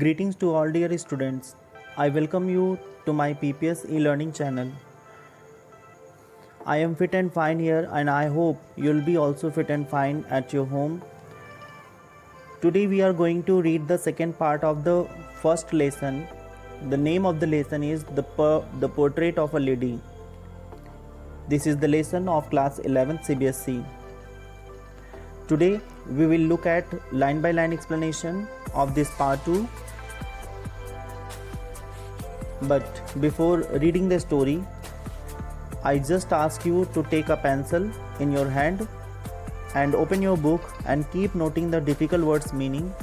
Greetings to all dear students. I welcome you to my PPS e-learning channel. I am fit and fine here and I hope you'll be also fit and fine at your home. Today we are going to read the second part of the first lesson. The name of the lesson is The Portrait of a Lady. This is the lesson of class 11th CBSE. Today we will look at line by line explanation of this part 2. But before reading the story, I just ask you to take a pencil in your hand and open your book and keep noting the difficult words meaning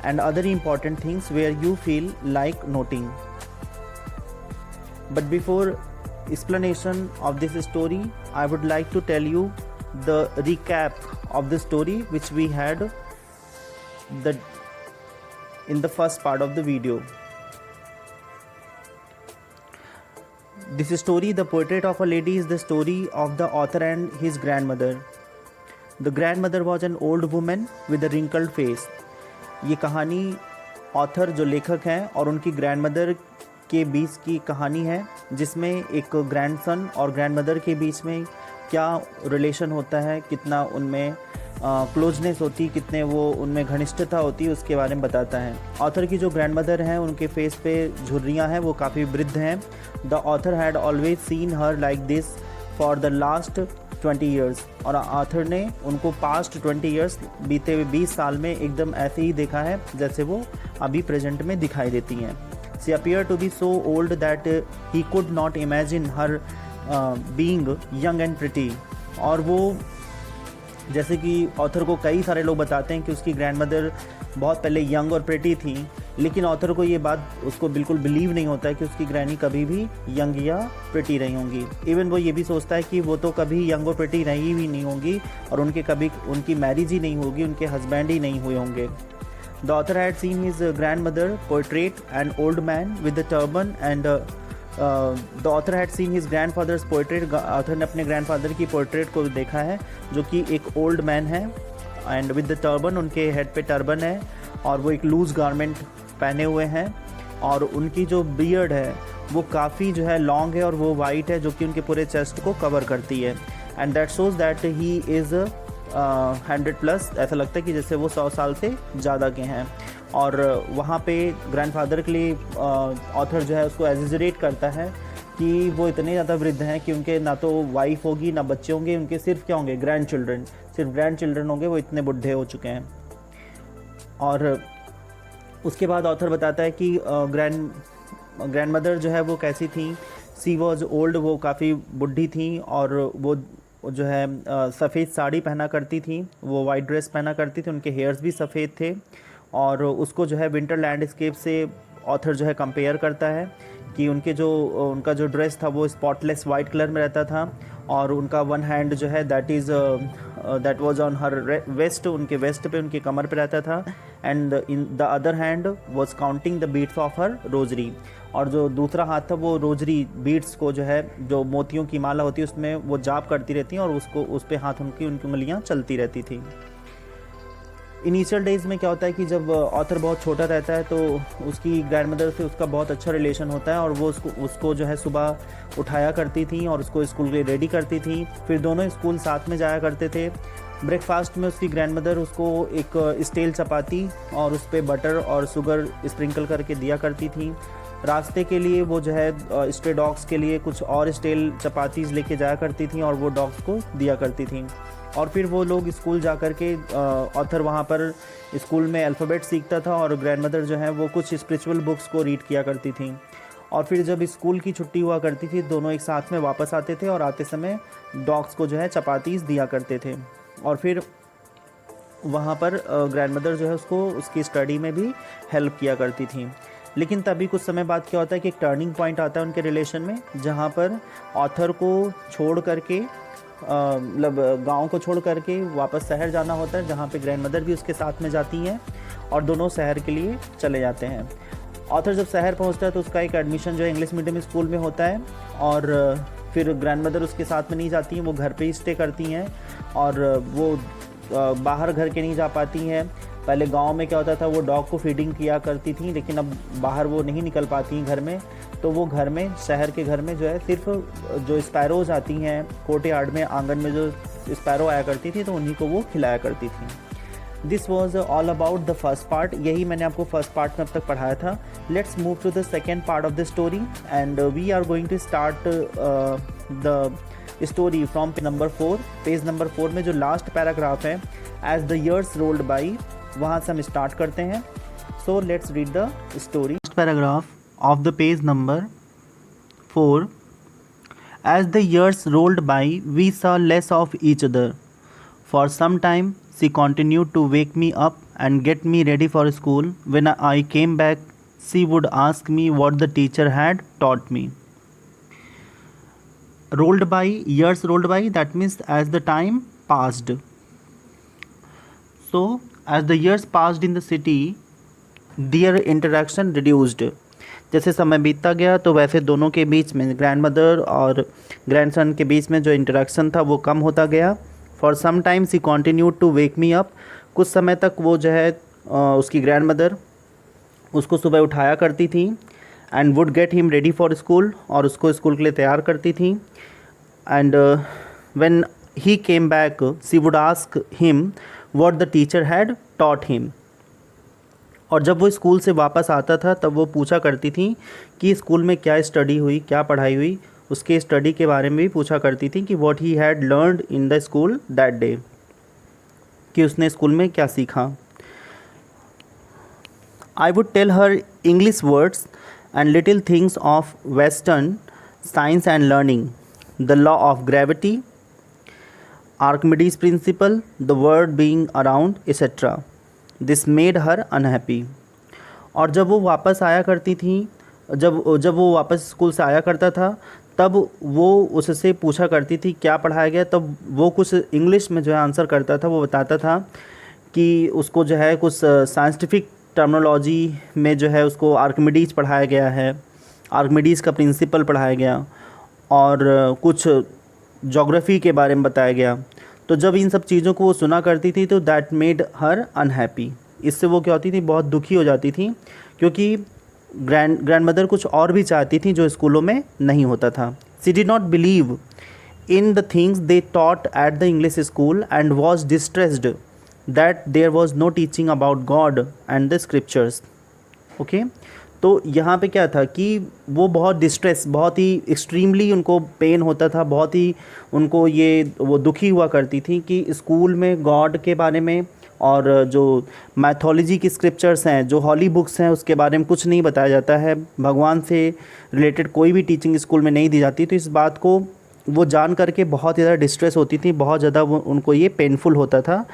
and other important things where you feel like noting. But before explanation of this story, I would like to tell you the recap of the story which we had in the first part of the video. This story, The Portrait of a Lady, is the story of the author and his grandmother. The grandmother was an old woman with a wrinkled face. ये कहानी author जो लेखक हैं और उनकी grandmother के बीच की कहानी है, जिसमें एक ग्रैंडसन और ग्रैंडमदर के बीच में क्या रिलेशन होता है, कितना उनमें क्लोजनेस होती, कितने वो उनमें घनिष्ठता होती है, उसके बारे में बताता है. ऑथर की जो ग्रैंडमदर हैं उनके फेस पे झुर्रियाँ हैं, वो काफ़ी वृद्ध हैं. The author had always seen her like this for the last 20 years. और ऑथर ने उनको पास्ट 20 ईयर्स, बीते हुए 20 साल में एकदम ऐसे ही देखा है जैसे वो अभी प्रेजेंट में दिखाई देती हैं. She appear to be so old that he could not imagine her being young and pretty. और वो जैसे कि ऑथर को कई सारे लोग बताते हैं कि उसकी ग्रैंडमदर बहुत पहले यंग और प्रिटी थी, लेकिन ऑथर को ये बात उसको बिल्कुल बिलीव नहीं होता है कि उसकी ग्रैनी कभी भी यंग या प्रिटी रही होंगी. इवन वो ये भी सोचता है कि वो तो कभी यंग और प्रिटी रही भी नहीं होंगी और उनकी मैरिज ही नहीं होगी, उनके हस्बैंड ही नहीं हुए होंगे. The author had seen his grandmother portrait an old man with the turban and the author had seen his grandfathers portrait. Author ने अपने ग्रैंडफादर की पोर्ट्रेट को देखा है जो कि एक ओल्ड मैन है एंड विद द टर्बन, उनके हेड पे टर्बन है और वो एक लूज गारमेंट पहने हुए हैं और उनकी जो बियर्ड है वो काफ़ी जो है लॉन्ग है और वो वाइट है जो कि उनके पूरे चेस्ट को कवर करती है. And that shows that he is 100+. ऐसा लगता है कि जैसे वो 100 साल से ज़्यादा के हैं. और वहाँ पे ग्रैंडफादर के लिए ऑथर जो है उसको एग्जैजरेट करता है कि वो इतने ज़्यादा वृद्ध हैं कि उनके ना तो वाइफ होगी ना बच्चे होंगे, उनके सिर्फ क्या होंगे, ग्रैंड चिल्ड्रन होंगे, वो इतने बुढ़े हो चुके हैं. और उसके बाद ऑथर बताता है कि ग्रैंडमदर जो है वो कैसी थी. सी वॉज ओल्ड, वो काफ़ी बुढ़ी थी और वो जो है सफ़ेद साड़ी पहना करती थी, वो वाइट ड्रेस पहना करती थी, उनके हेयर्स भी सफ़ेद थे. और उसको जो है विंटर लैंडस्केप से ऑथर जो है कंपेयर करता है कि उनका जो ड्रेस था वो स्पॉटलेस वाइट कलर में रहता था और उनका वन हैंड जो है that was on her waist, उनके वेस्ट पे, उनके कमर पे रहता था. And in the other hand was counting the beads of her rosary. और जो दूसरा हाथ था वो रोजरी बीट्स को जो है, जो मोतियों की माला होती है उसमें वो जाप करती रहती हैं और उस पे हाथ उनकी उंगलियां चलती रहती थी. इनिशियल डेज़ में क्या होता है कि जब ऑथर बहुत छोटा रहता है तो उसकी ग्रैंडमदर से उसका बहुत अच्छा रिलेशन होता है और वो उसको जो है सुबह उठाया करती थी और उसको स्कूल के लिए रेडी करती थी. फिर दोनों स्कूल साथ में जाया करते थे. ब्रेकफास्ट में उसकी ग्रैंडमदर उसको एक स्टील चपाती और उस पर बटर और शुगर स्प्रिंकल करके दिया करती थी. रास्ते के लिए वो जो है स्ट्रे डॉग्स के लिए कुछ और स्टील चपातीज़ लेके जाया करती थी और वो डॉग्स को दिया करती थी. और फिर वो लोग स्कूल जा कर के ऑथर वहाँ पर स्कूल में अल्फ़ाबेट सीखता था और ग्रैंडमदर जो है वो कुछ स्पिरिचुअल बुक्स को रीड किया करती थी. और फिर जब स्कूल की छुट्टी हुआ करती थी दोनों एक साथ में वापस आते थे और आते समय डॉग्स को जो है चपातीज़ दिया करते थे. और फिर वहाँ पर ग्रैंडमदर जो है उसको उसकी स्टडी में भी हेल्प किया करती थी. लेकिन तभी कुछ समय बाद क्या होता है कि एक टर्निंग पॉइंट आता है उनके रिलेशन में, जहाँ पर ऑथर को छोड़ करके मतलब गांव को छोड़ करके वापस शहर जाना होता है, जहाँ पे ग्रैंडमदर भी उसके साथ में जाती हैं और दोनों शहर के लिए चले जाते हैं. ऑथर जब शहर पहुँचता है तो उसका एक एडमिशन जो है इंग्लिश मीडियम स्कूल में होता है और फिर ग्रैंडमदर उसके साथ में नहीं जाती हैं, वो घर पे ही स्टे करती हैं और वो बाहर घर के नहीं जा पाती हैं. पहले गांव में क्या होता था, वो डॉग को फीडिंग किया करती थी, लेकिन अब बाहर वो नहीं निकल पाती घर में, तो वो घर में, शहर के घर में जो है सिर्फ जो स्पैरोज आती हैं कोर्टयार्ड में, आंगन में जो स्पैरो आया करती थी, तो उन्हीं को वो खिलाया करती थी। This was all about the first part, यही मैंने आपको फर्स्ट पार्ट में अब तक पढ़ाया था। Let's move to the second part of the story and we are going to start the story from number 4। Page number 4 में जो लास्ट पैराग्राफ है, as the years rolled by, वहाँ से हम स्टार्ट करते हैं। So let's read the story. Last paragraph of the page number 4। As the years rolled by, we saw less of each other. For some time, she continued to wake me up and get me ready for school. When I came back, she would ask me what the teacher had taught me. Rolled by, years rolled by, that means as the time passed. So, as the years passed in the city, their interaction reduced. जैसे समय बीतता गया तो वैसे दोनों के बीच में, grand mother और ग्रैंडसन के बीच में जो इंटरेक्शन था वो कम होता गया। For some times he continued to wake me up, कुछ समय तक वो जो है उसकी ग्रैंड मदर उसको सुबह उठाया करती थी। And would get him ready for school, और उसको स्कूल के लिए तैयार करती थी। And when he came back, she would ask him what the teacher had taught him. और जब वो स्कूल से वापस आता था तब वो पूछा करती थी कि स्कूल में क्या स्टडी हुई, क्या पढ़ाई हुई, उसके स्टडी के बारे में भी पूछा करती थी कि what he had learned in the school that day, कि उसने स्कूल में क्या सीखा। I would tell her English words and little things of western science and learning, the law of gravity, Archimedes principle, the world being around etcetera. This made her unhappy. और जब वो वापस आया करती थी, जब वो वापस स्कूल से आया करता था, तब वो उससे पूछा करती थी क्या पढ़ाया गया, तब वो कुछ इंग्लिश में जो है आंसर करता था। वो बताता था कि उसको जो है कुछ साइंटिफिक टर्मिनोलॉजी में जो है उसको आर्किमिडीज पढ़ाया गया है, आर्किमिडीज का प्रिंसिपल पढ़ाया गया, और कुछ ज्योग्राफी के बारे में बताया गया। तो जब इन सब चीज़ों को वो सुना करती थी तो दैट मेड हर अनहैप्पी, इससे वो क्या होती थी, बहुत दुखी हो जाती थी, क्योंकि ग्रैंड मदर कुछ और भी चाहती थी जो स्कूलों में नहीं होता था। She did not believe in the things they taught at the English school and was distressed that there was no teaching about God and the scriptures. Okay, तो यहाँ पे क्या था कि वो बहुत डिस्ट्रेस, बहुत ही एक्सट्रीमली उनको पेन होता था, बहुत ही उनको वो दुखी हुआ करती थी कि स्कूल में गॉड के बारे में और जो मैथोलॉजी की स्क्रिप्चर्स हैं, जो हॉली बुक्स हैं, उसके बारे में कुछ नहीं बताया जाता है, भगवान से रिलेटेड कोई भी टीचिंग स्कूल में नहीं दी जाती। तो इस बात को वो जान करके बहुत ज़्यादा डिस्ट्रेस होती थी, बहुत ज़्यादा उनको ये पेनफुल होता था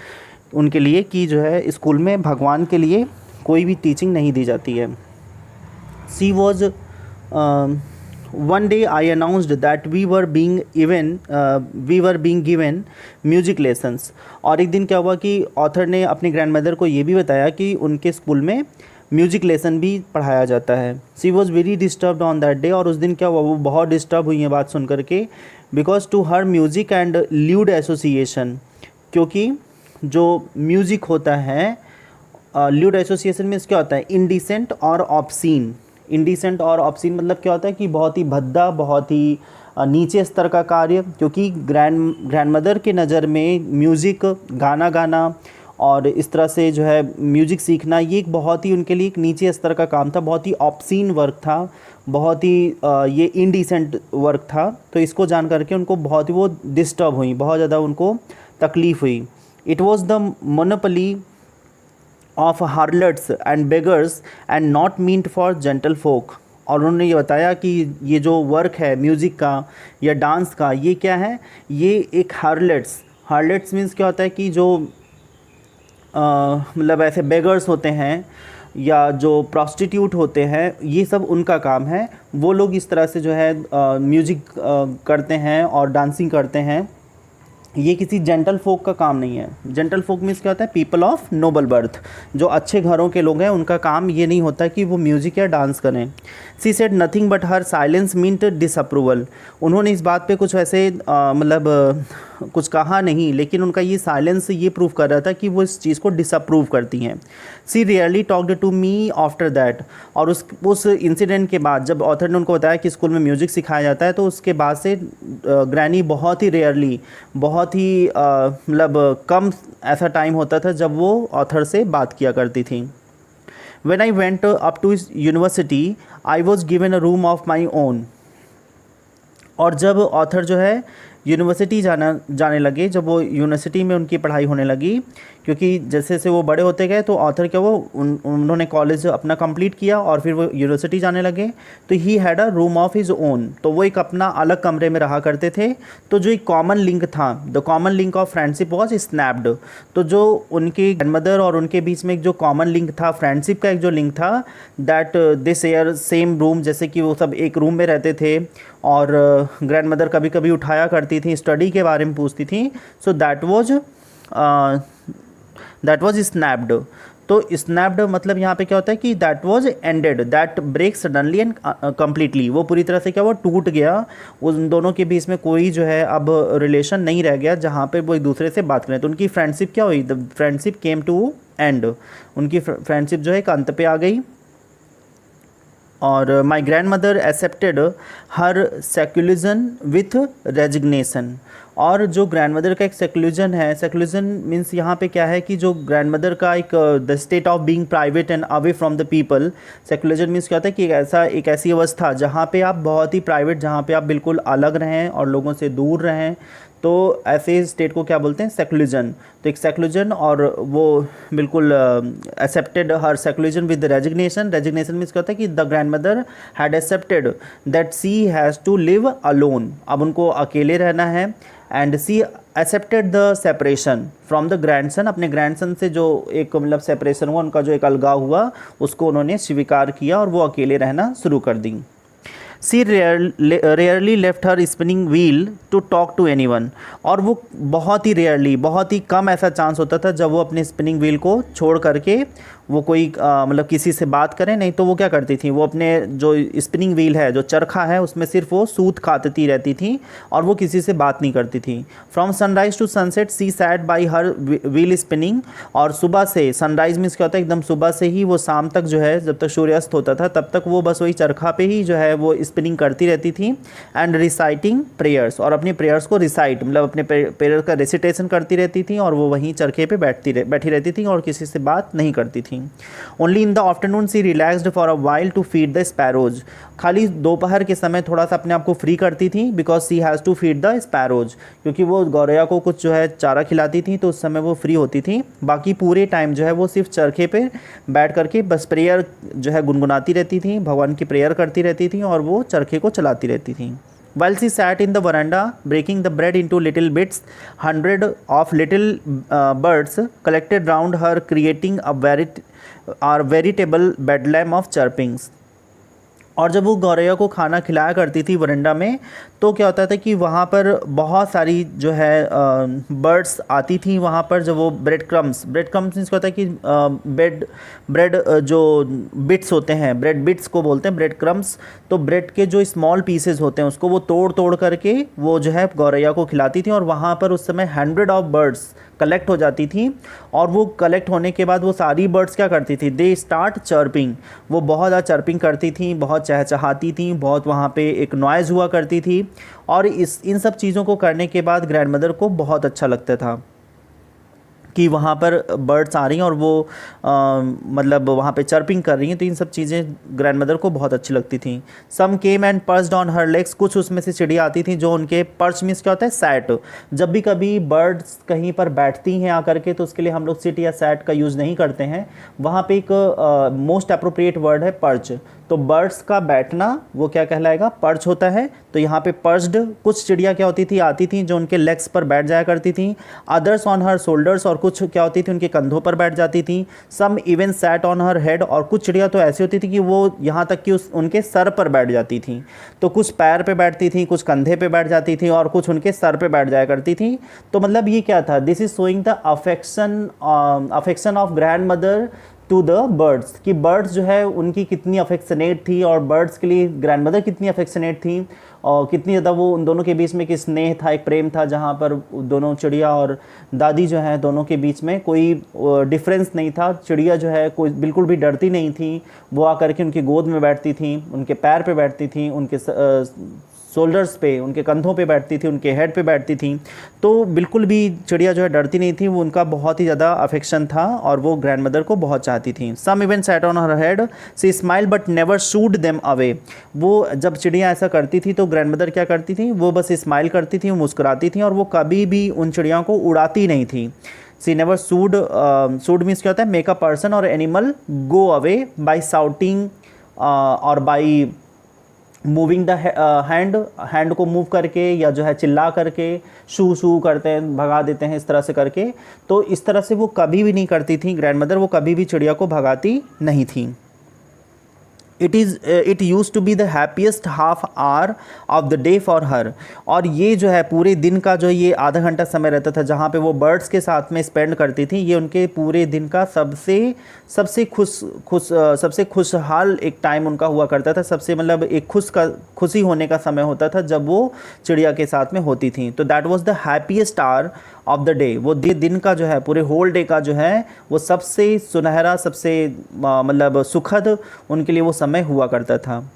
उनके लिए कि जो है स्कूल में भगवान के लिए कोई भी टीचिंग नहीं दी जाती है। She was one day I announced that we were being given music lessons। और एक दिन क्या हुआ कि ऑथर ने अपनी ग्रैंड मदर को ये भी बताया कि उनके स्कूल में म्यूज़िक लेसन भी पढ़ाया जाता है। She was very disturbed on that day। और उस दिन क्या हुआ, वो बहुत डिस्टर्ब हुई है बात सुन करके, because to her music and lewd association, क्योंकि जो म्यूज़िक होता है, ल्यूड एसोसिएशन में क्या होता है, इंडिसेंट और ऑब्सीन। इंडिसेंट और ऑब्सीन मतलब क्या होता है कि बहुत ही भद्दा, बहुत ही नीचे स्तर का कार्य, क्योंकि ग्रैंड मदर के नज़र में म्यूज़िक, गाना गाना और इस तरह से जो है म्यूज़िक सीखना, ये एक बहुत ही उनके लिए एक नीचे स्तर का काम था, बहुत ही ऑब्सीन वर्क था, बहुत ही ये इनडिसेंट वर्क था। तो इसको जान करके उनको बहुत ही वो डिस्टर्ब हुई, बहुत ज़्यादा उनको तकलीफ़ हुई। It was the monopoly of harlots and beggars and not meant for gentle folk. और उन्होंने ये बताया कि ये जो वर्क है म्यूज़िक का या डांस का, ये क्या है, ये एक हार्लट्स मीन्स क्या होता है कि जो मतलब ऐसे बेगर्स होते हैं या जो प्रॉस्टिट्यूट होते हैं, ये सब उनका काम है। वो लोग इस तरह से जो है म्यूज़िक करते हैं और डांसिंग करते हैं। ये किसी जेंटल फोक का काम नहीं है। जेंटल फोक मीन्स क्या होता है, पीपल ऑफ नोबल बर्थ, जो अच्छे घरों के लोग हैं, उनका काम ये नहीं होता कि वो म्यूज़िक या डांस करें। She said nothing but her silence meant disapproval. उन्होंने इस बात पे कुछ ऐसे मतलब कुछ कहा नहीं, लेकिन उनका ये साइलेंस ये प्रूव कर रहा था कि वो इस चीज़ को डिसअप्रूव करती हैं। She rarely talked to me after that, और उस इंसिडेंट के बाद जब ऑथर ने उनको बताया कि स्कूल में म्यूज़िक सिखाया जाता है, तो उसके बाद से ग्रैनी बहुत ही रेयरली, बहुत ही मतलब कम ऐसा टाइम होता था जब वो ऑथर से बात किया करती थी। When I went up to university, I was given a room of my own। और जब ऑथर जो है यूनिवर्सिटी जाने लगे, जब वो यूनिवर्सिटी में उनकी पढ़ाई होने लगी, क्योंकि जैसे जैसे वो बड़े होते गए तो ऑथर क्या वो उन्होंने कॉलेज अपना कंप्लीट किया और फिर वो यूनिवर्सिटी जाने लगे, तो he had a room of his own, तो वो एक अपना अलग कमरे में रहा करते थे। तो जो एक कॉमन लिंक था, the common link of friendship was snapped, तो जो उनकी ग्रैंडमदर और उनके बीच में एक जो कॉमन लिंक था, फ्रेंडशिप का एक जो लिंक था, that they share same room, जैसे कि वो सब एक रूम में रहते थे और ग्रैंडमदर कभी कभी उठाया करती थी, स्टडी के बारे में पूछती थी। So that was snapped. तो स्नैप्ड मतलब यहाँ पे क्या होता है कि that was ended, that break suddenly and completely, वो पूरी तरह से क्या वो टूट गया, उन दोनों के बीच में कोई जो है अब रिलेशन नहीं रह गया जहाँ पे वो एक दूसरे से बात करें। तो उनकी फ्रेंडशिप क्या हुई, the friendship came to end, उनकी फ्रेंडशिप जो है एक अंत पे आ गई। और my grand mother accepted her seclusion with resignation, और जो ग्रैंड मदर का एक सेक्युलिज्म है, सेक्युलिज्म मीन्स यहाँ पे क्या है कि जो ग्रैंड मदर का एक the state of being private and away from the people, seclusion means क्या होता है कि एक ऐसी अवस्था जहाँ पे आप बहुत ही प्राइवेट, जहाँ पे आप बिल्कुल अलग रहें और लोगों से दूर रहें, तो ऐसे स्टेट को क्या बोलते हैं, सेक्युलिज्म। तो एक सेक्युलिज्म, और वो बिल्कुल accepted her seclusion with resignation, resignation means क्या होता है कि the grand mother had accepted that she has to live alone, अब उनको अकेले रहना है, and she accepted the separation from the grandson, अपने ग्रैंडसन से जो एक मतलब सेपरेशन हुआ, उनका जो एक अलगाव हुआ, उसको उन्होंने स्वीकार किया और वो अकेले रहना शुरू कर दी। She rarely left her spinning wheel to talk to anyone, और वो बहुत ही रेयरली, बहुत ही कम ऐसा चांस होता था जब वो अपने स्पिनिंग व्हील को छोड़ करके वो कोई मतलब किसी से बात करें, नहीं तो वो क्या करती थी, वो अपने जो स्पिनिंग व्हील है, जो चरखा है, उसमें सिर्फ वो सूत काटती रहती थी और वो किसी से बात नहीं करती थी। From sunrise to sunset she sat by her wheel spinning, और सुबह से, सनराइज मीन्स क्या होता है एकदम सुबह से ही वो शाम तक जो है, जब तक सूर्यास्त होता था तब तक वो बस वही चरखा पे ही जो है वो स्पिनिंग करती रहती थी। एंड रिसाइटिंग प्रेयर्स, और अपनी प्रेयर्स को रिसाइट मतलब अपने प्रेयर का रेसिटेशन करती रहती थी, और वो वहीं चरखे पे बैठी रहती थी और किसी से बात नहीं करती थी। Only in the afternoon she relaxed for a while to feed the sparrows, खाली दोपहर के समय थोड़ा सा अपने आप को फ्री करती थी, because she has to feed the sparrows, क्योंकि वो गौरैया को कुछ जो है चारा खिलाती थी, तो उस समय वो फ्री होती थी। बाकी पूरे टाइम जो है वो सिर्फ चरखे पे बैठ करके बस प्रेयर जो है गुनगुनाती रहती थी, भगवान की प्रेयर करती रहती थी और वो चरखे को चलाती रहती थी। While she sat in the veranda breaking the bread into little bits, hundreds of little birds collected round her, creating a veritable bedlam of chirpings. और जब वो गौरैया को खाना खिलाया करती थी वरंडा में, तो क्या होता था कि वहाँ पर बहुत सारी जो है बर्ड्स आती थी वहाँ पर, जब वो ब्रेड क्रम्स मीन्स क्या होता है कि ब्रेड जो बिट्स होते हैं, ब्रेड बिट्स को बोलते हैं ब्रेड क्रम्स, तो ब्रेड के जो स्मॉल पीसेस होते हैं उसको वो तोड़ करके वो जो है गौरैया को खिलाती थी। और वहाँ पर उस समय 100 ऑफ बर्ड्स कलेक्ट हो जाती थी, और वो कलेक्ट होने के बाद वो सारी बर्ड्स क्या करती थी, दे स्टार्ट चर्पिंग, वो बहुत ज़्यादा चर्पिंग करती थी, बहुत चहचहाती थी, बहुत वहाँ पे एक नॉइज़ हुआ करती थी। और इन सब चीज़ों को करने के बाद ग्रैंड मदर को बहुत अच्छा लगता था कि वहाँ पर बर्ड्स आ रही हैं और वो मतलब वहाँ पे चर्पिंग कर रही हैं, तो इन सब चीज़ें ग्रैंड मदर को बहुत अच्छी लगती थी। Some came and perched on her legs, कुछ उसमें से चिड़िया आती थी जो उनके पर्च मीन्स क्या होता है, सैट, जब भी कभी बर्ड्स कहीं पर बैठती हैं आकर के, तो उसके लिए हम लोग सिट या सैट का यूज़ नहीं करते हैं, वहाँ पे एक मोस्ट अप्रोप्रिएट वर्ड है पर्च। तो बर्ड्स का बैठना वो क्या कहलाएगा, पर्च होता है। तो यहाँ पे पर्च्ड, कुछ चिड़िया क्या होती थी, आती थी जो उनके लेग्स पर बैठ जाया करती थी, अदर्स ऑन हर शोल्डर्स, और कुछ क्या होती थी उनके कंधों पर बैठ जाती थी, some even sat on her head, और कुछ चिड़िया तो ऐसी होती थी कि वो यहाँ तक कि उनके सर पर बैठ जाती थी। तो कुछ पैर पे बैठती थी, कुछ कंधे पे बैठ जाती थी, और कुछ उनके सर पे बैठ जाया करती थी। तो मतलब ये क्या था, this is showing the affection of grand mother to the birds, कि बर्ड्स जो है उनकी कितनी अफेक्शनेट थी और बर्ड्स के लिए ग्रैंडमदर कितनी अफेक्शनेट थी और कितनी ज़्यादा वो उन दोनों के बीच में एक स्नेह था, एक प्रेम था, जहाँ पर दोनों चिड़िया और दादी जो है दोनों के बीच में कोई डिफरेंस नहीं था। चिड़िया जो है कोई बिल्कुल भी डरती नहीं थी, वो आकर के उनकी गोद में बैठती थी, उनके पैर पे बैठती थी, उनके शोल्डर्स पे, उनके कंधों पे बैठती थी, उनके हेड पे बैठती थी। तो बिल्कुल भी चिड़िया जो है डरती नहीं थी, वो उनका बहुत ही ज़्यादा अफेक्शन था और वो ग्रैंडमदर को बहुत चाहती थी। Some even sat on her head, she smile but never shooed them away. वो जब चिड़िया ऐसा करती थी तो ग्रैंडमदर क्या करती थी, वो बस स्माइल करती थी, वो मुस्कुराती थी और वो कभी भी उन चिड़ियों को उड़ाती नहीं थी। सी नेवर सूड, सूड मीन्स क्या होता है, make a person or animal go away by shouting or by moving the hand, hand को मूव करके या जो है चिल्ला करके, शू शू करते हैं, भगा देते हैं इस तरह से करके। तो इस तरह से वो कभी भी नहीं करती थी ग्रैंडमदर, वो कभी भी चिड़िया को भगाती नहीं थी। It use to be the happiest half hour of the day for her. और ये जो है पूरे दिन का जो ये आधा घंटा समय रहता था जहाँ पे वो बर्ड्स के साथ में स्पेंड करती थी, ये उनके पूरे दिन का सबसे खुशहाल एक टाइम उनका हुआ करता था। सबसे मतलब एक खुशी होने का समय होता था जब वो चिड़िया के साथ में होती थी। तो that was the happiest our of the day. वो दिन का जो है पूरे होल डे का जो है वो सबसे सुनहरा, सबसे मतलब सुखद उनके लिए वो समय हुआ करता था।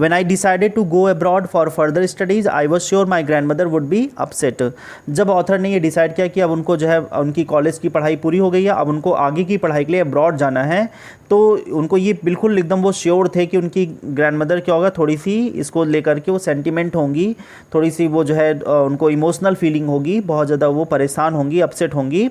When I decided to go abroad for further studies, I was sure my grandmother would be upset. जब ऑथर ने ये डिसाइड किया कि अब उनको जो है उनकी कॉलेज की पढ़ाई पूरी हो गई है, अब उनको आगे की पढ़ाई के लिए अब्रॉड जाना है, तो उनको ये बिल्कुल एकदम वो श्योर थे कि उनकी ग्रैंडमदर क्या होगा, थोड़ी सी इसको लेकर के वो सेंटिमेंट होंगी, थोड़ी सी वो जो है उनको इमोशनल फीलिंग होगी, बहुत ज़्यादा वो परेशान होंगी, अपसेट होंगी।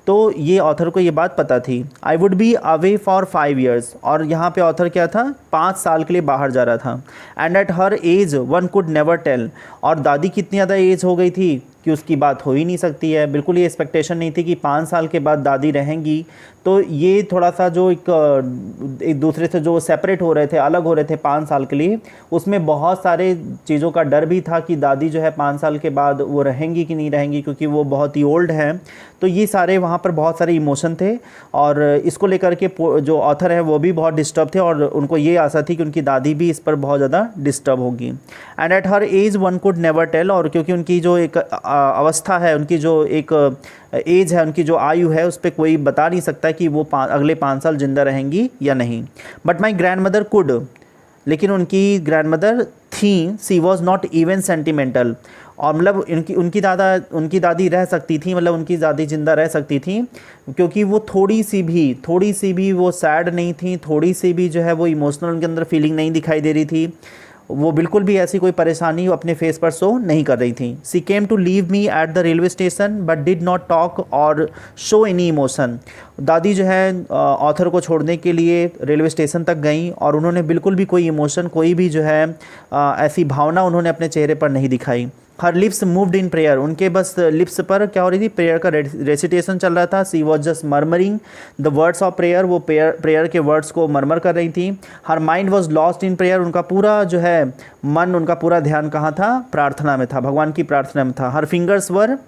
तो ये ऑथर को ये बात पता थी। I would be away for 5 years, और यहाँ पे ऑथर क्या था, 5 साल के लिए बाहर जा रहा था। And at her age one could never tell, और दादी कितनी ज़्यादा एज हो गई थी कि उसकी बात हो ही नहीं सकती है। बिल्कुल ये एक्सपेक्टेशन नहीं थी कि 5 साल के बाद दादी रहेंगी। तो ये थोड़ा सा जो एक दूसरे से जो सेपरेट हो रहे थे, अलग हो रहे थे 5 साल के लिए, उसमें बहुत सारे चीज़ों का डर भी था कि दादी जो है 5 साल के बाद वो रहेंगी कि नहीं रहेंगी, क्योंकि वो बहुत ही ओल्ड हैं। तो ये सारे वहाँ पर बहुत सारे इमोशन थे और इसको लेकर के जो ऑथर है वो भी बहुत डिस्टर्ब थे और उनको ये आशा थी कि उनकी दादी भी इस पर बहुत ज़्यादा डिस्टर्ब होगी। And at her age one could never tell, और क्योंकि उनकी जो एक अवस्था है, उनकी जो एक एज है, उनकी जो आयु है, उस पर कोई बता नहीं सकता कि वो अगले 5 साल जिंदा रहेंगी या नहीं। But my grand mother could, लेकिन उनकी ग्रैंडमदर थी, सी वॉज नॉट इवन सेंटिमेंटल, और मतलब उनकी दादी रह सकती थी, मतलब उनकी दादी जिंदा रह सकती थी, क्योंकि वो थोड़ी सी भी वो सैड नहीं थी, थोड़ी सी भी जो है वो इमोशनल उनके अंदर फीलिंग नहीं दिखाई दे रही थी, वो बिल्कुल भी ऐसी कोई परेशानी अपने फेस पर शो नहीं कर रही थी। She came to leave me at the railway station but did not talk or show any emotion. दादी जो है ऑथर को छोड़ने के लिए रेलवे स्टेशन तक गई और उन्होंने बिल्कुल भी कोई इमोशन, कोई भी जो है ऐसी भावना उन्होंने अपने चेहरे पर नहीं दिखाई। हर लिप्स मूव्ड इन प्रेयर, उनके बस लिप्स पर क्या हो रही थी, प्रेयर का रेसिटेशन चल रहा था। She was just murmuring the words of prayer, वो प्रेयर के वर्ड्स को मर्मर कर रही थी। Her mind was lost in prayer, उनका पूरा जो है मन, उनका पूरा ध्यान कहाँ था, प्रार्थना में था, भगवान की प्रार्थना में था। Her fingers were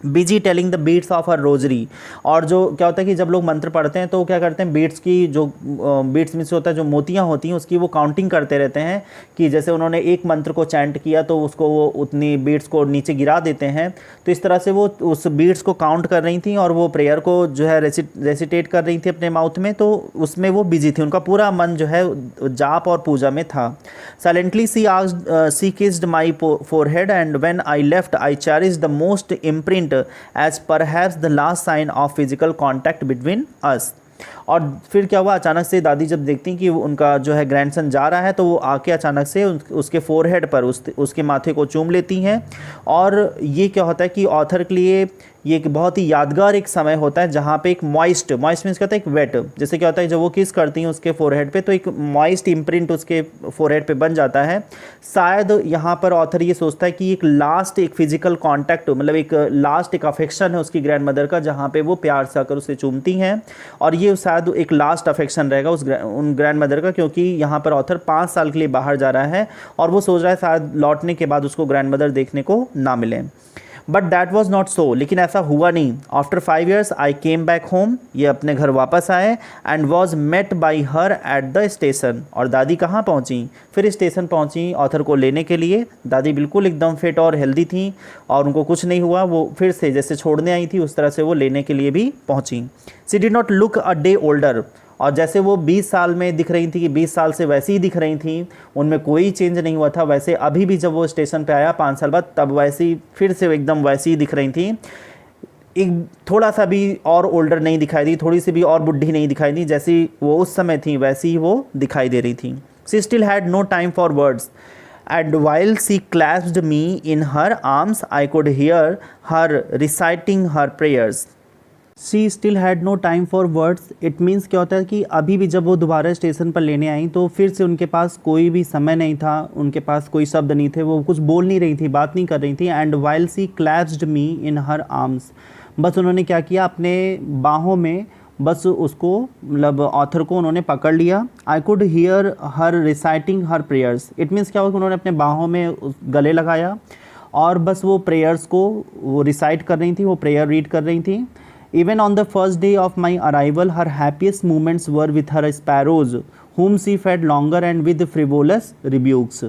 busy telling the beads of her rosary, और जो क्या होता है कि जब लोग मंत्र पढ़ते हैं तो क्या करते हैं, बीट्स की जो बीट्स में से होता है जो मोतियाँ होती हैं उसकी वो काउंटिंग करते रहते हैं, कि जैसे उन्होंने एक मंत्र को चैंट किया तो उसको वो उतनी बीट्स को नीचे गिरा देते हैं। तो इस तरह से वो उस बीट्स को काउंट कर रही थी और वो प्रेयर को जो है रेसिटेट कर रही थी अपने माउथ में, तो उसमें वो बिजी थी, उनका पूरा मन जो है जाप और पूजा में था। Silently she kissed my forehead and when I left I cherished the most imprint as perhaps the last sign of physical contact between us। और फिर क्या हुआ, अचानक से दादी जब देखती कि उनका जो है ग्रैंडसन जा रहा है तो वो आके अचानक से उसके फोरहेड पर उसके माथे को चूम लेती हैं। और ये क्या होता है कि ऑथर के लिए ये एक बहुत ही यादगार एक समय होता है जहाँ पे एक मॉइस्ट मीन्स क्या होता है, एक वेट, जैसे क्या होता है जब वो किस करती हैं उसके फोरहेड पे तो एक मॉइस्ट इम्प्रिंट उसके फोरहेड पे बन जाता है। शायद यहाँ पर ऑथर ये सोचता है कि एक लास्ट एक फिजिकल कॉन्टैक्ट, मतलब एक लास्ट एक अफेक्शन है उसकी ग्रैंड मदर का, जहाँ पे वो प्यार से आकर उसे चूमती हैं, और ये शायद एक लास्ट अफेक्शन रहेगा उन ग्रैंड मदर का, क्योंकि यहाँ पर ऑथर 5 साल के लिए बाहर जा रहा है और वो सोच रहा है शायद लौटने के बाद उसको ग्रैंड मदर देखने को ना मिले। But that was not so, लेकिन ऐसा हुआ नहीं। After 5 years I came back home, ये अपने घर वापस आए, and was met by her at the station. और दादी कहाँ पहुँची? फिर स्टेशन पहुँची ऑथर को लेने के लिए। दादी बिल्कुल एकदम फिट और हेल्दी थी और उनको कुछ नहीं हुआ, वो फिर से जैसे छोड़ने आई थी उस तरह से वो लेने के लिए भी पहुँची। She did not look a day older, और जैसे वो 20 साल में दिख रही थी कि 20 साल से वैसी ही दिख रही थी, उनमें कोई चेंज नहीं हुआ था। वैसे अभी भी जब वो स्टेशन पे आया 5 साल बाद, तब वैसी फिर से एकदम वैसी ही दिख रही थी। एक थोड़ा सा भी और ओल्डर नहीं दिखाई दी, थोड़ी सी भी और बुढ़ी नहीं दिखाई दी, जैसी वो उस समय थी वैसी ही वो दिखाई दे रही थी। She still had no time for words, and while she clasped me in her arms I could hear her reciting her prayers. She still had no time for words. It means क्या होता है कि अभी भी जब वो दोबारा station पर लेने आई तो फिर से उनके पास कोई भी समय नहीं था, उनके पास कोई शब्द नहीं थे, वो कुछ बोल नहीं रही थी, बात नहीं कर रही थी। And while she clasped me in her arms, बस उन्होंने क्या किया, अपने बाहों में बस उसको मतलब ऑथर को उन्होंने पकड़ लिया। I could hear her reciting her prayers. It means क्या हुआ कि उन्होंने अपने बाहों में गले लगाया और बस वो प्रेयर्स को वो रिसाइट कर रही थी, वो प्रेयर रीड कर रही थी। Even on the first day of my arrival her happiest moments were with her sparrows whom she fed longer and with frivolous rebukes।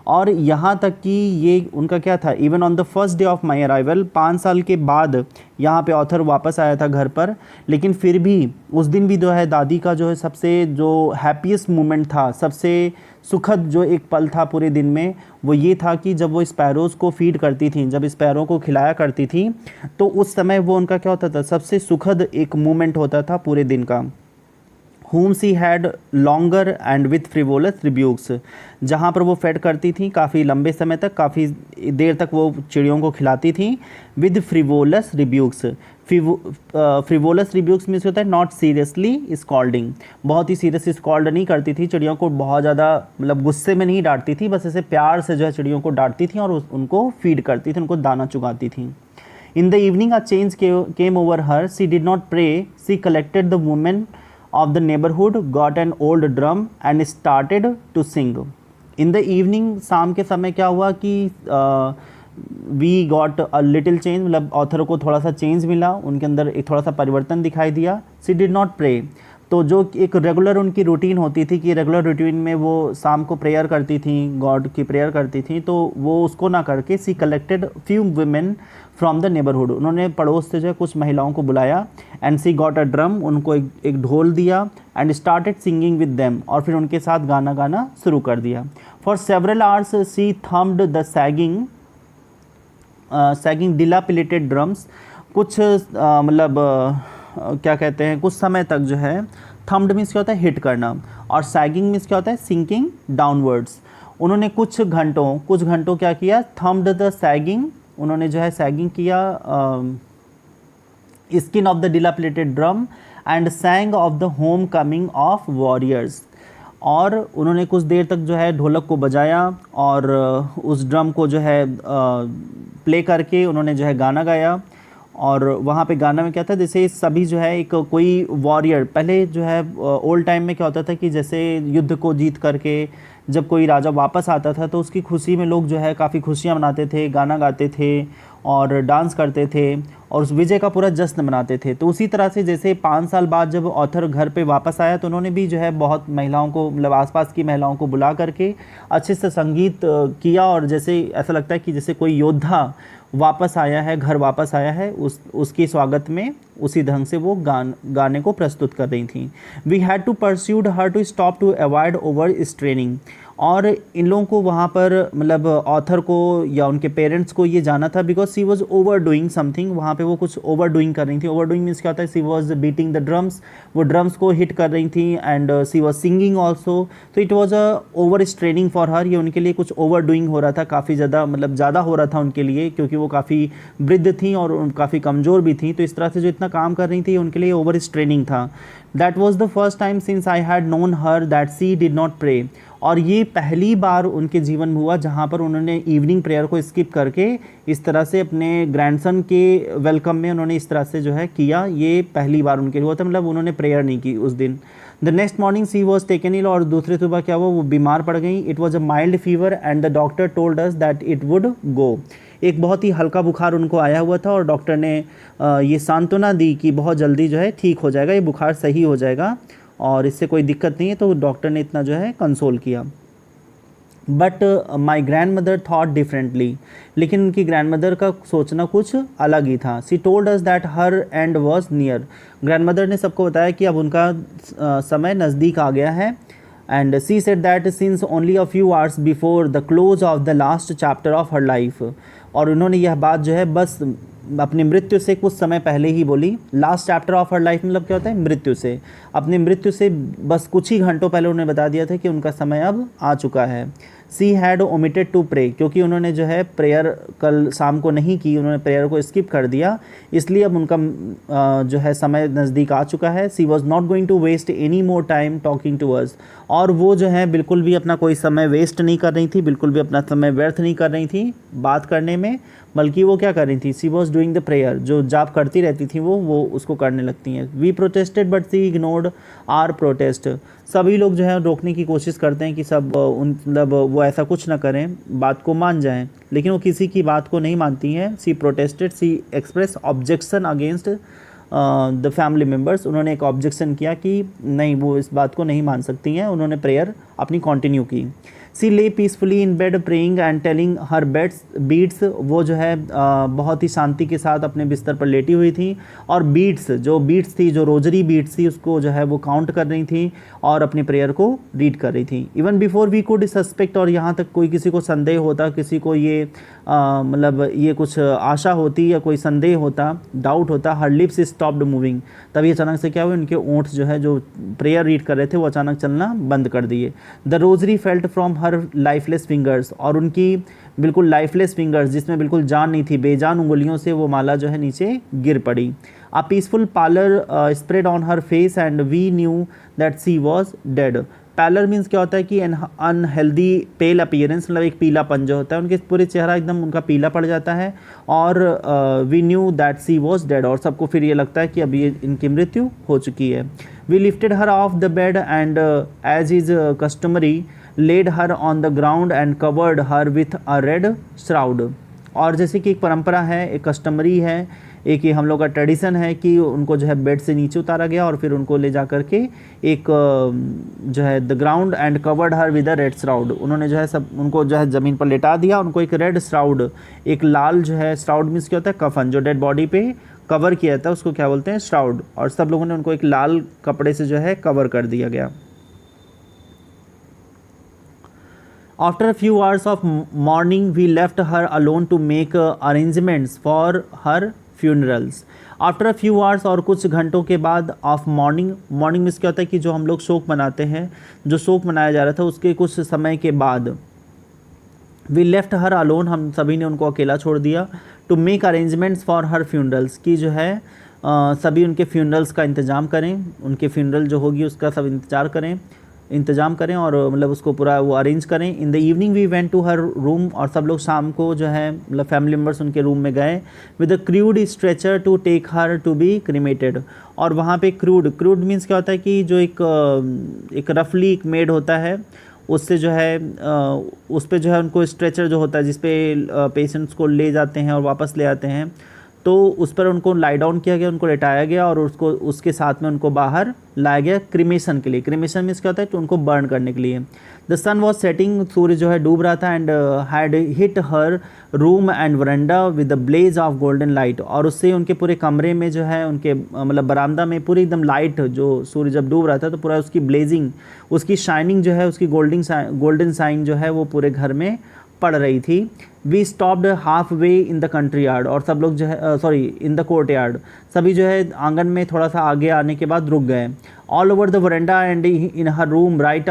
और यहाँ तक कि ये उनका क्या था, even on the first day of my arrival, 5 साल के बाद यहाँ पे ऑथर वापस आया था घर पर, लेकिन फिर भी उस दिन भी जो है दादी का जो है सबसे जो हैप्पीएस्ट मोमेंट था, सबसे सुखद जो एक पल था पूरे दिन में, वो ये था कि जब वो स्पैरोज़ को फीड करती थी, जब स्पैरो को खिलाया करती थी, तो उस समय वो उनका क्या होता था, सबसे सुखद एक मोमेंट होता था पूरे दिन का। whom she had longer and with frivolous rebukes, जहाँ पर वो फेड करती थी काफ़ी लंबे समय तक, काफ़ी देर तक वो चिड़ियों को खिलाती थी। with frivolous rebukes, frivolous रिब्यूक्स means होता है नॉट सीरियसली स्कॉल्डिंग, बहुत ही सीरियस स्कॉल्ड नहीं करती थी चिड़ियों को, बहुत ज़्यादा मतलब गुस्से में नहीं डांटती थी, बस ऐसे प्यार से जो है चिड़ियों को डांटती थी और उनको फीड करती थी, उनको दाना चुगाती थी। In the evening a change came over her, she did not pray, she collected the women of the neighborhood, got an old drum and started to sing. In the evening, शाम के समय क्या हुआ कि we got a little change, मतलब author को थोड़ा सा चेंज मिला, उनके अंदर एक थोड़ा सा परिवर्तन दिखाई दिया। She did not pray, तो जो एक रेगुलर उनकी रूटीन होती थी कि रेगुलर रूटीन में वो शाम को प्रेयर करती थी, गॉड की प्रेयर करती थी, तो वो उसको ना करके she collected few women from the neighbourhood, उन्होंने पड़ोस से जो है कुछ महिलाओं को बुलाया। And she got a drum, उनको एक ढोल दिया। And started singing with them, और फिर उनके साथ गाना गाना शुरू कर दिया। For several hours she thumped the sagging dilapidated drums, कुछ मतलब क्या कहते हैं, कुछ समय तक जो है, थम्ड मीन्स क्या होता है हिट करना, और सैगिंग मीन्स क्या होता है सिंकिंग डाउनवर्ड्स। उन्होंने कुछ घंटों क्या किया, थम्ड द सैगिंग, उन्होंने जो है सैगिंग किया skin of the dilapidated drum and sang of the homecoming of warriors, और उन्होंने कुछ देर तक जो है ढोलक को बजाया और उस ड्रम को जो है प्ले करके उन्होंने जो है गाना गाया। और वहाँ पे गाना में क्या था, जैसे सभी जो है एक कोई वॉरियर, पहले जो है ओल्ड टाइम में क्या होता था कि जैसे युद्ध को जीत करके जब कोई राजा वापस आता था तो उसकी खुशी में लोग जो है काफ़ी खुशियाँ मनाते थे, गाना गाते थे और डांस करते थे और उस विजय का पूरा जश्न मनाते थे। तो उसी तरह से जैसे 5 साल बाद जब ऑथर घर पे वापस आया तो उन्होंने भी जो है बहुत महिलाओं को, मतलब आसपास की महिलाओं को बुला करके अच्छे से संगीत किया, और जैसे ऐसा लगता है कि जैसे कोई योद्धा वापस आया है, घर वापस आया है, उसके स्वागत में उसी ढंग से वो गाने को प्रस्तुत कर रही थी। We had to persuade her to stop to avoid over straining, और इन लोगों को वहाँ पर मतलब ऑथर को या उनके पेरेंट्स को ये जाना था because she was over doing something, वहाँ पे वो कुछ ओवर डूइंग कर रही थी। ओवर डूइंग मीन्स क्या होता है, she was beating the drums, वो ड्रम्स को हिट कर रही थी, and she was singing also, तो it was a overstraining for her, ये उनके लिए कुछ ओवर डूइंग हो रहा था, काफ़ी ज़्यादा मतलब ज़्यादा हो रहा था उनके लिए, क्योंकि वो काफ़ी वृद्ध थी और काफ़ी कमज़ोर भी थी, तो इस तरह से जो इतना काम कर रही थी उनके लिए ओवर स्ट्रेनिंग था। That was the first time since I had known her that she did not pray, और ये पहली बार उनके जीवन में हुआ जहाँ पर उन्होंने इवनिंग प्रेयर को स्किप करके इस तरह से अपने ग्रैंडसन के वेलकम में उन्होंने इस तरह से जो है किया, ये पहली बार उनके लिए हुआ था, मतलब उन्होंने प्रेयर नहीं की उस दिन। The next morning she was taken ill, और दूसरे सुबह क्या हुआ, वो बीमार पड़ गई। It was a mild fever and the doctor told us that it would go. एक बहुत ही हल्का बुखार उनको आया हुआ था और डॉक्टर ने ये सांत्वना दी कि बहुत जल्दी जो है ठीक हो जाएगा, ये बुखार सही हो जाएगा और इससे कोई दिक्कत नहीं है, तो डॉक्टर ने इतना जो है कंसोल किया। But my grand mother thought differently, लेकिन उनकी ग्रैंड मदर का सोचना कुछ अलग ही था। सी told us that her and was near, grand mother ने सबको बताया कि अब उनका समय नज़दीक आ गया है। And she said that since only a few hours before the close of the last chapter of her life, और उन्होंने यह बात जो है बस अपनी मृत्यु से कुछ समय पहले ही बोली। Last chapter of her life मतलब क्या होता है, मृत्यु से, अपनी मृत्यु से बस कुछ ही घंटों पहले उन्होंने बता दिया था कि उनका समय अब आ चुका है। She had omitted to pray, क्योंकि उन्होंने जो है प्रेयर कल शाम को नहीं की, उन्होंने प्रेयर को स्किप कर दिया, इसलिए अब उनका जो है समय नज़दीक आ चुका है। She was not going to waste any more time talking to us, और वो जो है बिल्कुल भी अपना कोई समय वेस्ट नहीं कर रही थी, बिल्कुल भी अपना समय व्यर्थ नहीं कर रही थी बात करने में, बल्कि वो क्या कर रही थी, सी वॉज डूइंग द प्रेयर, जो जाप करती रहती थी वो उसको करने लगती हैं। We protested but she ignored our protest, सभी लोग जो है रोकने की कोशिश करते हैं कि सब मतलब वो ऐसा कुछ ना करें, बात को मान जाएं, लेकिन वो किसी की बात को नहीं मानती हैं। She protested, she express objection against the family members, उन्होंने एक ऑब्जेक्शन किया कि नहीं वो इस बात को नहीं मान सकती हैं, उन्होंने प्रेयर अपनी कंटिन्यू की। She lay peacefully in bed praying and telling her beads, वो जो है बहुत ही शांति के साथ अपने बिस्तर पर लेटी हुई थी और बीट्स थी, जो रोजरी बीट्स थी, उसको जो है वो काउंट कर रही थी और अपनी प्रेयर को रीड कर रही थी। Even before we could suspect, और यहाँ तक कोई किसी को संदेह होता, किसी को ये मतलब ये कुछ आशा होती या कोई संदेह होता, डाउट होता, हर लिप्स स्टॉप्ड मूविंग, तभी अचानक से क्या हुआ, उनके ओंठ जो है जो प्रेयर रीड कर रहे थे वो अचानक चलना बंद कर दिए। The rosary felt from her lifeless fingers, और उनकी बिल्कुल लाइफलेस फिंगर्स जिसमें बिल्कुल जान नहीं थी, बेजान उंगलियों से वो माला जो है नीचे गिर पड़ी। A peaceful pallor spread on her face and we knew that she was dead. Pallor means क्या होता है कि अनहेल्दी पेल अपीयरेंस, मतलब एक पीलापन जो होता है, उनके पूरे चेहरा एकदम उनका पीला पड़ जाता है, और we knew that she was dead, और सबको फिर ये लगता है कि अब ये इनकी मृत्यु हो चुकी है। We lifted her off the bed and as is customary laid her on the ground and covered her with a red shroud, और जैसे कि एक परंपरा है, एक कस्टमरी है, एक ये हम लोग का ट्रेडिशन है कि उनको जो है बेड से नीचे उतारा गया और फिर उनको ले जा कर के एक जो है the ground and covered her with a red shroud, उन्होंने जो है सब उनको जो है ज़मीन पर लेटा दिया, उनको एक रेड श्राउड, एक लाल जो है, श्राउड मीन्स क्या होता है, कफन, जो डेड बॉडी पे कवर किया जाता है उसको क्या बोलते हैं, श्राउड, और सब लोगों ने उनको एक लाल कपड़े से जो है कवर कर दिया गया। After a few hours of mourning, we left her alone to make arrangements for her funerals. After a few hours, और कुछ घंटों के बाद, of morning मीन्स क्या होता है कि जो हम लोग शोक मनाते हैं, जो शोक मनाया जा रहा था उसके कुछ समय के बाद, we left her alone, हम सभी ने उनको अकेला छोड़ दिया, to make arrangements for her funerals, की जो है सभी उनके फ्यूनरल्स का इंतज़ाम करें, उनके फ्यूनरल जो होगी उसका सब इंतज़ाम करें और मतलब उसको पूरा वो अरेंज करें। In the evening we went to her room, और सब लोग शाम को जो है मतलब फैमिली मेम्बर्स उनके रूम में गए, with a crude stretcher to take her to be cremated, और वहाँ पे क्रूड मीन्स क्या होता है कि जो एक रफली एक मेड होता है, उससे जो है उस पर जो है उनको स्ट्रेचर जो होता है जिस पे पेशेंट्स को ले जाते हैं और वापस ले आते हैं, तो उस पर उनको लाई डाउन किया गया, उनको लेटाया गया और उसके साथ में उनको बाहर लाया गया क्रीमेशन के लिए। क्रीमेशन मीन्स क्या होता है कि उनको बर्न करने के लिए। द सन वॉज सेटिंग, सूर्य जो है डूब रहा था, and had hit her room and veranda with the blaze of golden light, और उससे उनके पूरे कमरे में जो है उनके मतलब बरामदा में पूरी एकदम लाइट, जो सूर्य जब डूब रहा था तो पूरा उसकी ब्लेजिंग, उसकी शाइनिंग जो है, उसकी गोल्डन साइन जो है वो पूरे घर में पड़ रही थी। We stopped half way in the courtyard, और सब लोग जो है इन द कोर्ट यार्ड, सभी जो है आंगन में थोड़ा सा आगे आने के बाद रुक गए। All over the verandah and in her room right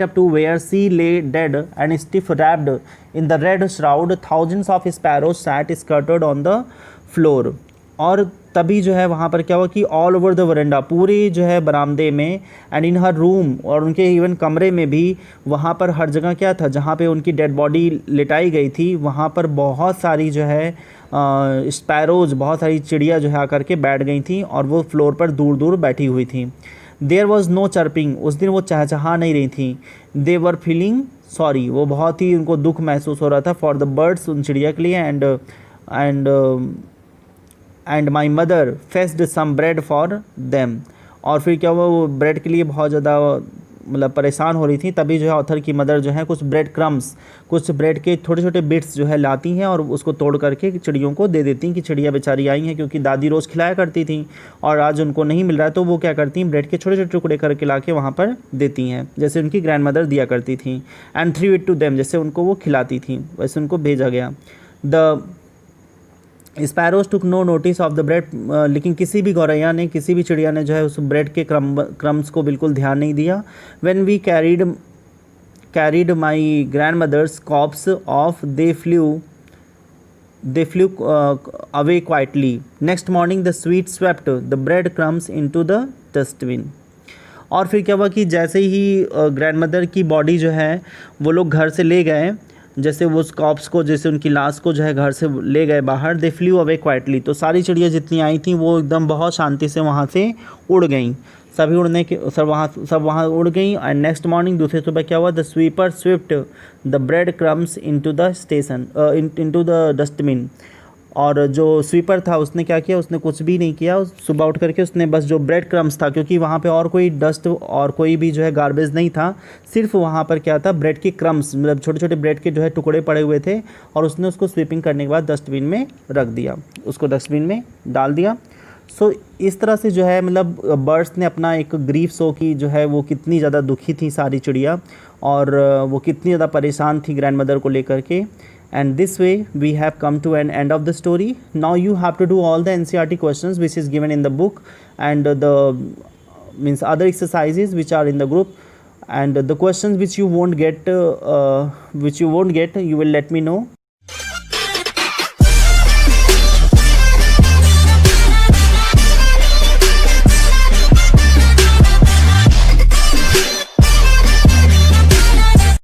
up to where she lay dead and stiff wrapped in the red shroud, thousands of sparrows sat scattered on the floor, और तभी जो है वहाँ पर क्या हुआ कि ऑल ओवर द वरेंडा, पूरे जो है बरामदे में, एंड इन हर रूम, और उनके इवन कमरे में भी, वहाँ पर हर जगह क्या था, जहाँ पे उनकी डेड बॉडी लिटाई गई थी वहाँ पर बहुत सारी जो है स्पैरोज, बहुत सारी चिड़िया जो है आकर के बैठ गई थी और वो फ्लोर पर दूर दूर बैठी हुई थी। देयर वॉज नो चर्पिंग, उस दिन वो चहचहा नहीं रही थी। दे वर फीलिंग सॉरी, वो बहुत ही उनको दुख महसूस हो रहा था फॉर द बर्ड्स, उन चिड़िया के लिए, and and my mother fetched some bread for them. और फिर क्या हुआ, वो ब्रेड के लिए बहुत ज़्यादा मतलब परेशान हो रही थी। तभी जो है ऑथर की मदर जो है कुछ ब्रेड क्रम्स, कुछ ब्रेड के छोटे छोटे बिट्स जो है लाती हैं और उसको तोड़ करके चिड़ियों को दे देती हैं कि चिड़िया बेचारी आई हैं, क्योंकि दादी रोज़ खिलाया करती थी और आज उनको नहीं मिल रहा है, तो वो क्या करती हैं, ब्रेड के छोटे छोटे टुकड़े करके ला के वहाँ पर देती हैं, जैसे उनकी ग्रैंड मदर दिया करती थी। And threw it to them, जैसे उनको वो खिलाती थी वैसे उनको भेजा गया। The sparrows took no notice of the bread, लेकिन किसी भी गौरैया ने, किसी भी चिड़िया ने जो है उस ब्रेड के क्रम्स को बिल्कुल ध्यान नहीं दिया। When we carried my grand mother's corpse off, they flew away quietly. Next morning the स्वीट swept the bread crumbs into the dustbin. और फिर क्या हुआ कि जैसे ही ग्रैंड मदर की बॉडी जो है वो लोग घर से ले गए, जैसे वो उस कॉप्स को, जैसे उनकी लाश को जो है घर से ले गए बाहर, दे फ्लू अवे क्वाइटली, तो सारी चिड़िया जितनी आई थी वो एकदम बहुत शांति से वहाँ से उड़ गई। सभी उड़ने के सब वहाँ उड़ गई। एंड नेक्स्ट मॉर्निंग, दूसरे सुबह क्या हुआ, the sweeper Swift the bread crumbs into the station into the dustbin. और जो स्वीपर था उसने क्या किया, उसने कुछ भी नहीं किया। सुबह उठ करके उसने बस जो ब्रेड क्रम्स था, क्योंकि वहाँ पे और कोई डस्ट और कोई भी जो है गार्बेज नहीं था, सिर्फ वहाँ पर क्या था, ब्रेड के क्रम्स, मतलब छोटे छोटे ब्रेड के जो है टुकड़े पड़े हुए थे, और उसने उसको स्वीपिंग करने के बाद डस्टबिन में रख दिया, उसको डस्टबिन में डाल दिया। सो इस तरह से जो है मतलब बर्ड्स ने अपना एक ग्रीफ शो की, जो है वो कितनी ज़्यादा दुखी थी सारी चिड़िया, और वो कितनी ज़्यादा परेशान थी ग्रैंड मदर को लेकर के। And this way we have come to an end of the story. Now you have to do all the NCERT questions which is given in the book, and the means other exercises which are in the group, and the questions which you won't get, you will let me know